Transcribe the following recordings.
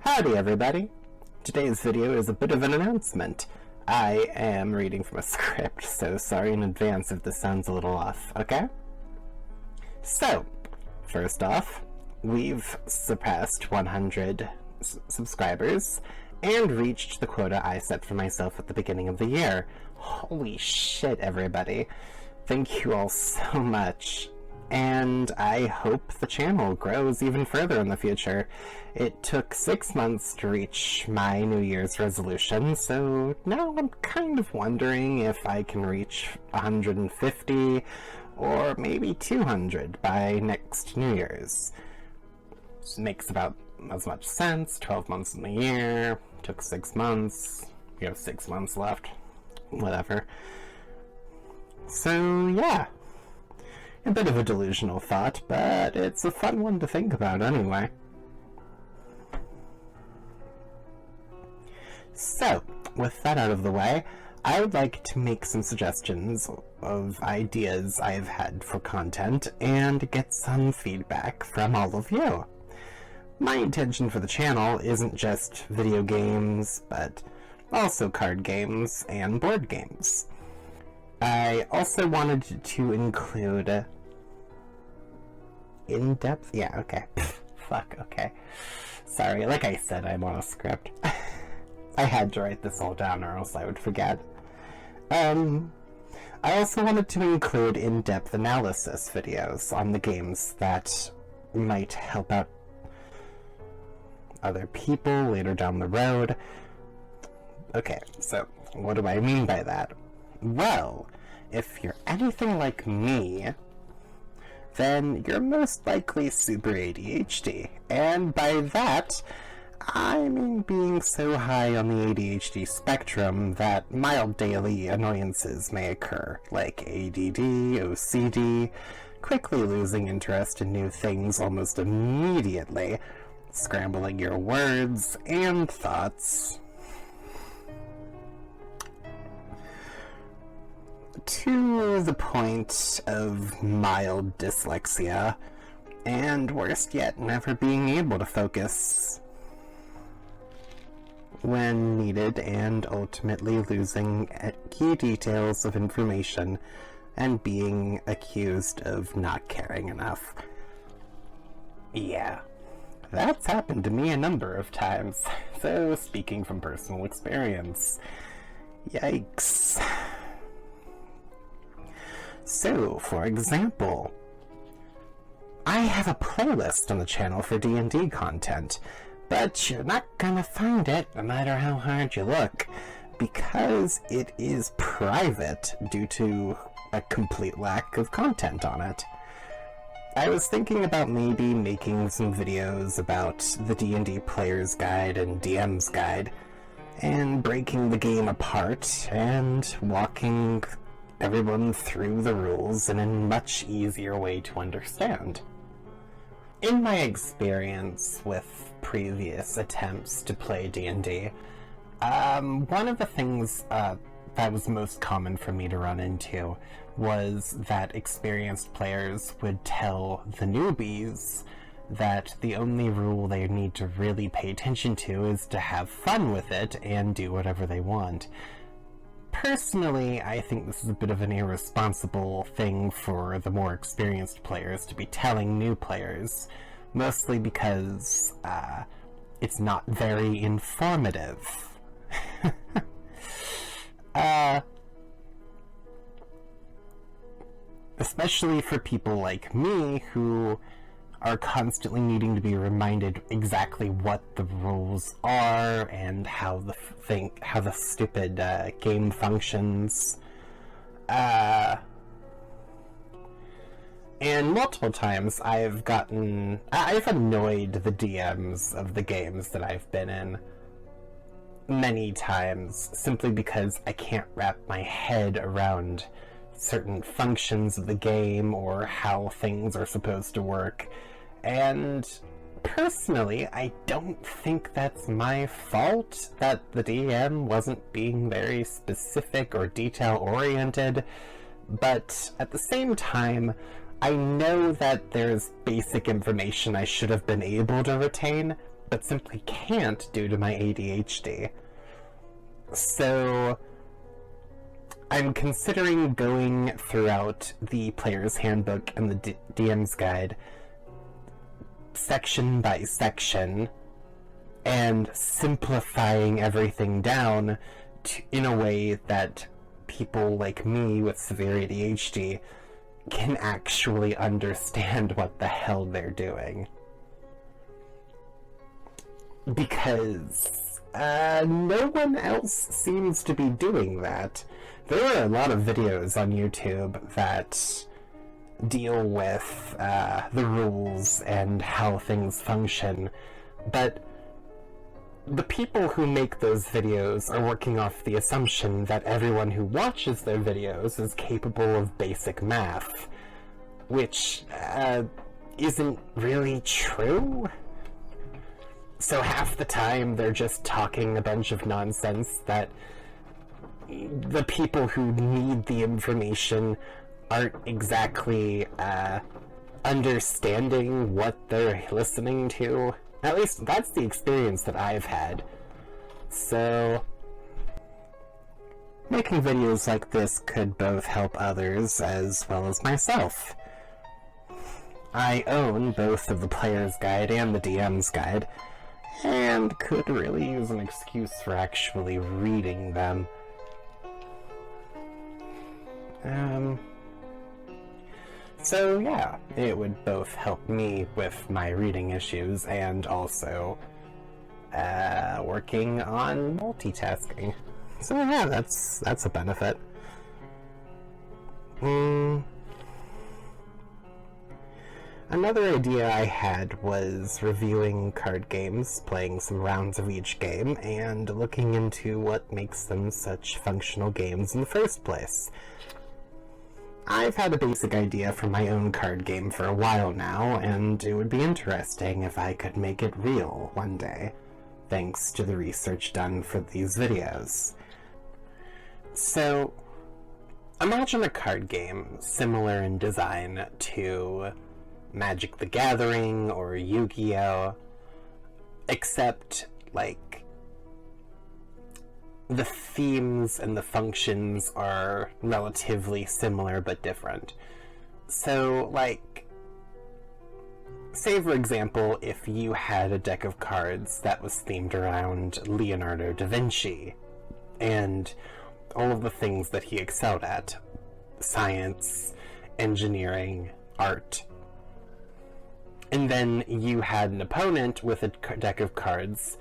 Howdy everybody! Today's video is a bit of an announcement. I am reading from a script, so sorry in advance if this sounds a little off, okay? So, first off, we've surpassed 100 subscribers and reached the quota I set for myself at the beginning of the year. Holy shit, everybody. Thank you all so much. And I hope the channel grows even further in the future. It took 6 months to reach my New Year's resolution, so now I'm kind of wondering if I can reach 150 or maybe 200 by next New Year's. This makes about as much sense. 12 months in the year, took 6 months, we have 6 months left, whatever. So yeah. A bit of a delusional thought, but it's a fun one to think about anyway. So, with that out of the way, I would like to make some suggestions of ideas I've had for content and get some feedback from all of you. My intention for the channel isn't just video games, but also card games and board games. I also wanted to include in-depth? Yeah, okay. Fuck, okay. Sorry, like I said, I'm on a script. I had to write this all down or else I would forget. I also wanted to include in-depth analysis videos on the games that might help out other people later down the road. Okay, so what do I mean by that? Well, if you're anything like me, then you're most likely super ADHD. And by that, I mean being so high on the ADHD spectrum that mild daily annoyances may occur, like ADD, OCD, quickly losing interest in new things almost immediately, scrambling your words and thoughts, to the point of mild dyslexia, and worst yet, never being able to focus when needed, and ultimately losing key details of information and being accused of not caring enough. Yeah, that's happened to me a number of times, so speaking from personal experience, yikes. So, for example, I have a playlist on the channel for D&D content, but you're not gonna find it no matter how hard you look, because it is private due to a complete lack of content on it. I was thinking about maybe making some videos about the D&D Player's Guide and DM's Guide, and breaking the game apart and walking everyone through the rules in a much easier way to understand. In my experience with previous attempts to play D&D, one of the things that was most common for me to run into was that experienced players would tell the newbies that the only rule they need to really pay attention to is to have fun with it and do whatever they want. Personally, I think this is a bit of an irresponsible thing for the more experienced players to be telling new players, mostly because it's not very informative. Especially for people like me who are constantly needing to be reminded exactly what the rules are and how the stupid game functions. And multiple times I've annoyed the DMs of the games that I've been in many times, simply because I can't wrap my head around certain functions of the game or how things are supposed to work. And personally, I don't think that's my fault that the DM wasn't being very specific or detail-oriented, but at the same time, I know that there's basic information I should have been able to retain, but simply can't due to my ADHD. So I'm considering going throughout the player's handbook and the DM's guide section by section and simplifying everything down in a way that people like me with severe ADHD can actually understand what the hell they're doing. Because no one else seems to be doing that. There are a lot of videos on YouTube that deal with the rules and how things function, but the people who make those videos are working off the assumption that everyone who watches their videos is capable of basic math, which isn't really true. So half the time they're just talking a bunch of nonsense that the people who need the information aren't exactly understanding what they're listening to. At least that's the experience that I've had. So making videos like this could both help others as well as myself. I own both of the player's guide and the DM's guide, and could really use an excuse for actually reading them. So yeah, it would both help me with my reading issues and also working on multitasking. So yeah, that's a benefit. Another idea I had was reviewing card games, playing some rounds of each game, and looking into what makes them such functional games in the first place. I've had a basic idea for my own card game for a while now, and it would be interesting if I could make it real one day, thanks to the research done for these videos. So, imagine a card game similar in design to Magic the Gathering or Yu-Gi-Oh!, except, like, the themes and the functions are relatively similar but different. So, like, say for example, if you had a deck of cards that was themed around Leonardo da Vinci and all of the things that he excelled at: science, engineering, art. And then you had an opponent with a deck of cards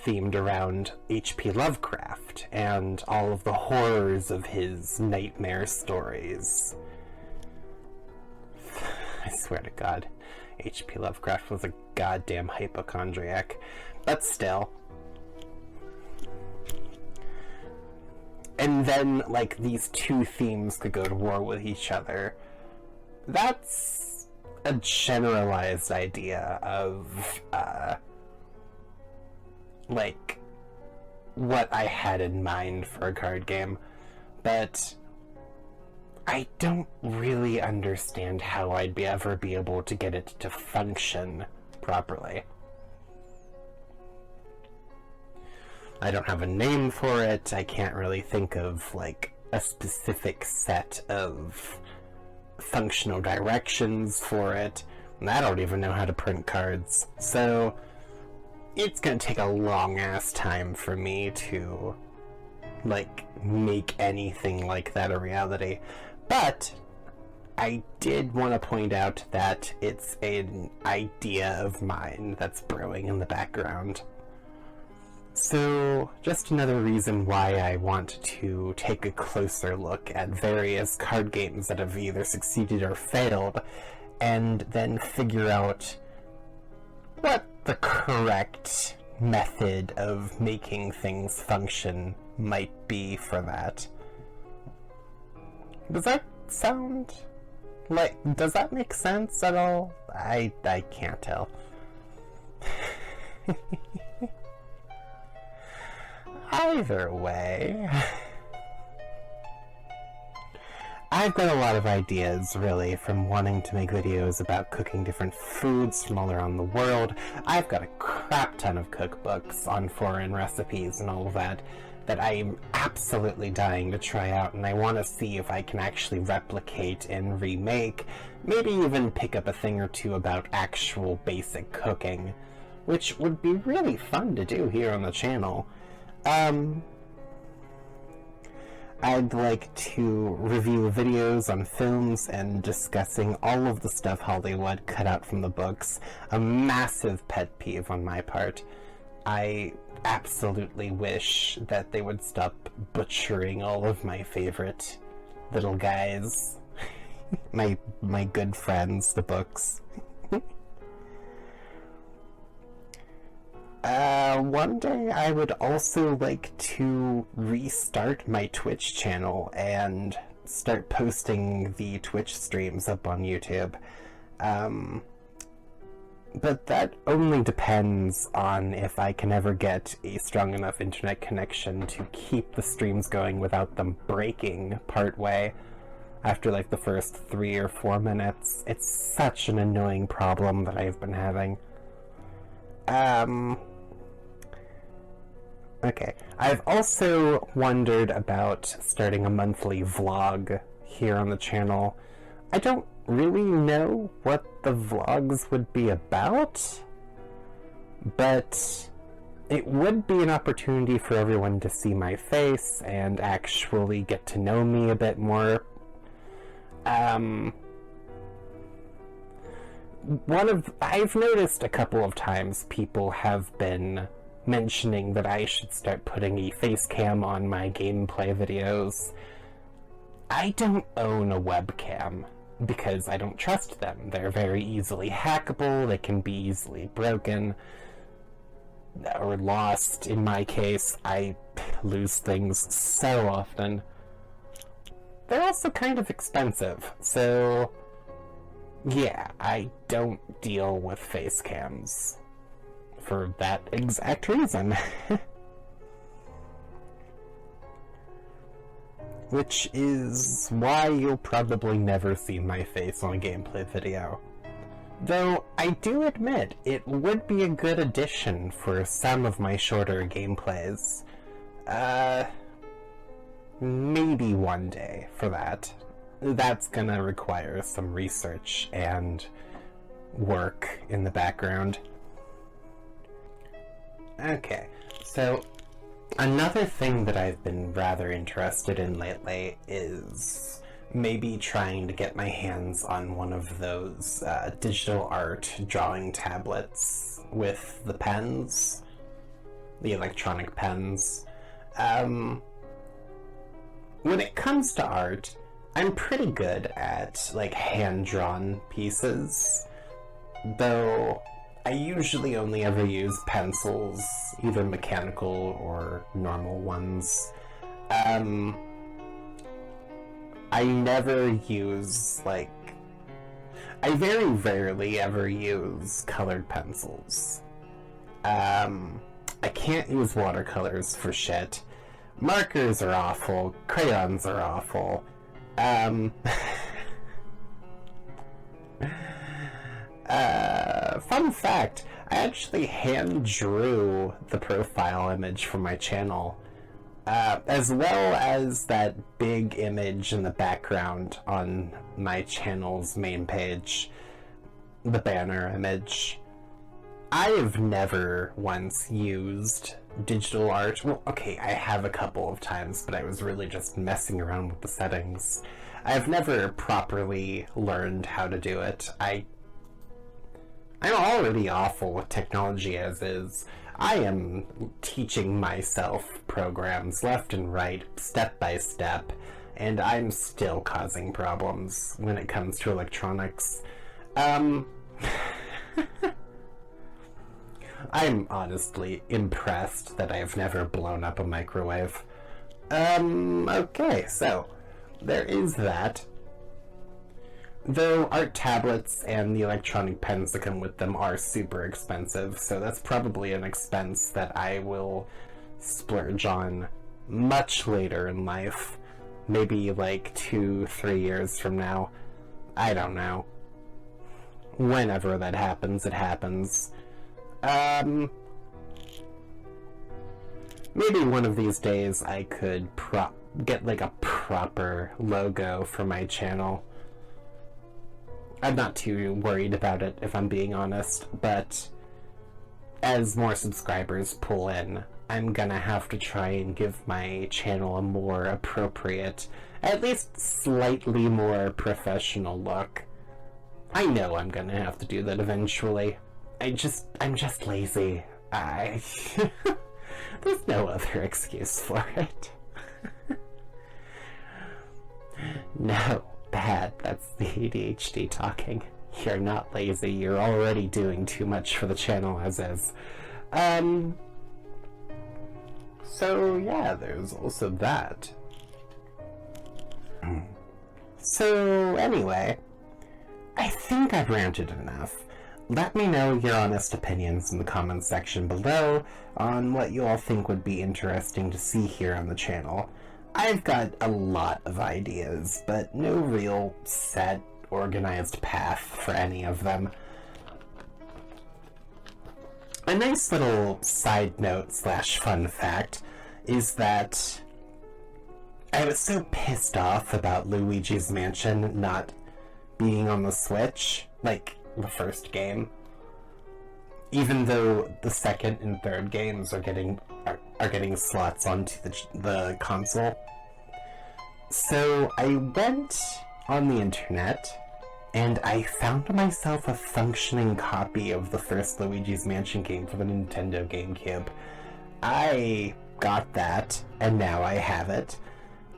themed around H.P. Lovecraft and all of the horrors of his nightmare stories. I swear to God, H.P. Lovecraft was a goddamn hypochondriac. But still. And then, like, these two themes could go to war with each other. That's a generalized idea of, like, what I had in mind for a card game, but I don't really understand how I'd ever be able to get it to function properly. I don't have a name for it. I can't really think of, like, a specific set of functional directions for it, and I don't even know how to print cards, so it's gonna take a long-ass time for me to, like, make anything like that a reality. But I did want to point out that it's an idea of mine that's brewing in the background. So, just another reason why I want to take a closer look at various card games that have either succeeded or failed, and then figure out what the correct method of making things function might be for that. Does that sound like... does that make sense at all? I can't tell. Either way, I I've got a lot of ideas, really, from wanting to make videos about cooking different foods from all around the world. I've got a crap ton of cookbooks on foreign recipes and all of that I'm absolutely dying to try out, and I want to see if I can actually replicate and remake, maybe even pick up a thing or two about actual basic cooking, which would be really fun to do here on the channel. I'd like to review videos on films and discussing all of the stuff Hollywood cut out from the books, a massive pet peeve on my part. I absolutely wish that they would stop butchering all of my favorite little guys. my good friends, the books. One day I would also like to restart my Twitch channel and start posting the Twitch streams up on YouTube. But that only depends on if I can ever get a strong enough internet connection to keep the streams going without them breaking partway after like the first 3 or 4 minutes. It's such an annoying problem that I've been having. Okay. I've also wondered about starting a monthly vlog here on the channel. I don't really know what the vlogs would be about, but it would be an opportunity for everyone to see my face and actually get to know me a bit more. I've noticed a couple of times people have been mentioning that I should start putting a face cam on my gameplay videos. I don't own a webcam because I don't trust them. They're very easily hackable, they can be easily broken or lost. In my case, I lose things so often. They're also kind of expensive, so yeah, I don't deal with face cams for that exact reason. Which is why you'll probably never see my face on a gameplay video. Though I do admit it would be a good addition for some of my shorter gameplays. Maybe one day for that. That's gonna require some research and work in the background. Okay, so another thing that I've been rather interested in lately is maybe trying to get my hands on one of those digital art drawing tablets with the pens, the electronic pens. When it comes to art, I'm pretty good at like hand-drawn pieces, though I usually only ever use pencils, either mechanical or normal ones. I never use, I very rarely ever use colored pencils. I can't use watercolors for shit. Markers are awful. Crayons are awful. Fun fact, I actually hand drew the profile image for my channel, as well as that big image in the background on my channel's main page, the banner image. I have never once used digital art. Well, okay, I have a couple of times, but I was really just messing around with the settings. I've never properly learned how to do it. I'm already awful with technology as is. I am teaching myself programs left and right, step by step, and I'm still causing problems when it comes to electronics. I'm honestly impressed that I've never blown up a microwave. Okay, so there is that. Though art tablets and the electronic pens that come with them are super expensive, so that's probably an expense that I will splurge on much later in life. maybe like 2-3 years from now. I don't know. Whenever that happens, it happens. Maybe one of these days I could get like a proper logo for my channel. I'm not too worried about it, if I'm being honest, but as more subscribers pull in, I'm gonna have to try and give my channel a more appropriate, at least slightly more professional look. I know I'm gonna have to do that eventually. I'm just lazy. There's no other excuse for it. No, that's the ADHD talking. You're not lazy, you're already doing too much for the channel as is. So yeah, there's also that. So anyway, I think I've ranted enough. Let me know your honest opinions in the comments section below on what you all think would be interesting to see here on the channel. I've got a lot of ideas, but no real set, organized path for any of them. A nice little side note / fun fact is that I was so pissed off about Luigi's Mansion not being on the Switch, like the first game, even though the second and third games are getting slots onto the console. So I went on the internet and I found myself a functioning copy of the first Luigi's Mansion game for the Nintendo GameCube. I got that, and now I have it,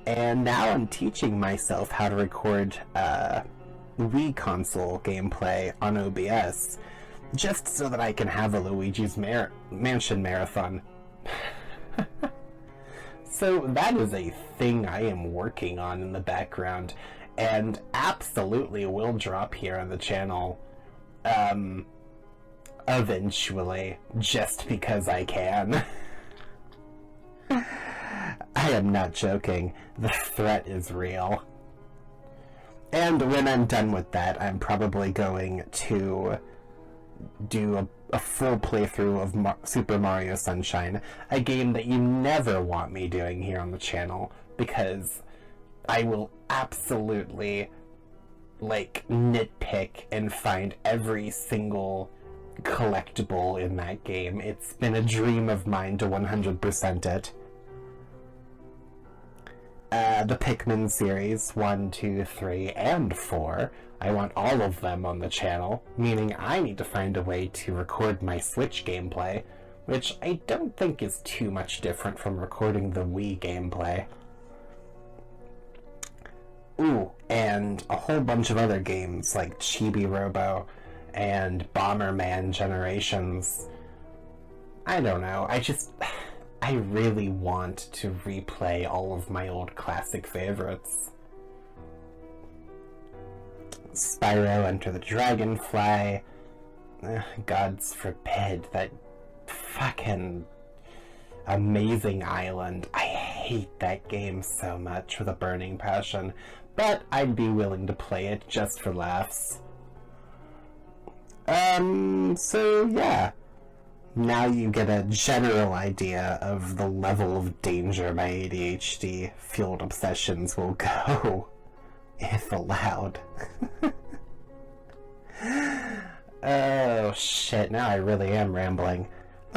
and now I'm teaching myself how to record Wii console gameplay on OBS, just so that I can have a Luigi's Mansion marathon. So that is a thing I am working on in the background, and absolutely will drop here on the channel eventually, just because I can. I am not joking. The threat is real. And when I'm done with that, I'm probably going to do a full playthrough of Super Mario Sunshine, a game that you never want me doing here on the channel, because I will absolutely, like, nitpick and find every single collectible in that game. It's been a dream of mine to 100% it. The Pikmin series, 1, 2, 3, and 4, I want all of them on the channel, meaning I need to find a way to record my Switch gameplay, which I don't think is too much different from recording the Wii gameplay. Ooh, and a whole bunch of other games like Chibi Robo and Bomberman Generations. I don't know, I really want to replay all of my old classic favorites. Spyro Enter the Dragonfly, gods forbid, that fucking amazing island. I hate that game so much with a burning passion, but I'd be willing to play it just for laughs. So yeah. Now you get a general idea of the level of danger my ADHD-fueled obsessions will go, if allowed. Oh shit, now I really am rambling.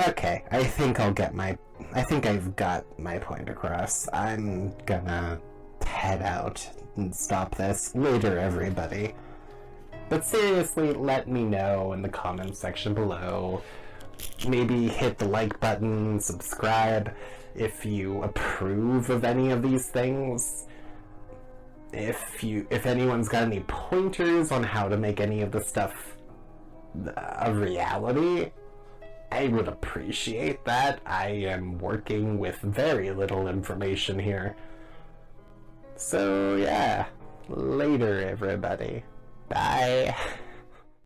Okay, I think I've got my point across. I'm gonna head out and stop this later, everybody. But seriously, let me know in the comments section below. Maybe hit the like button, subscribe if you approve of any of these things. If anyone's got any pointers on how to make any of this stuff a reality, I would appreciate that. I am working with very little information here. So yeah, later everybody. Bye.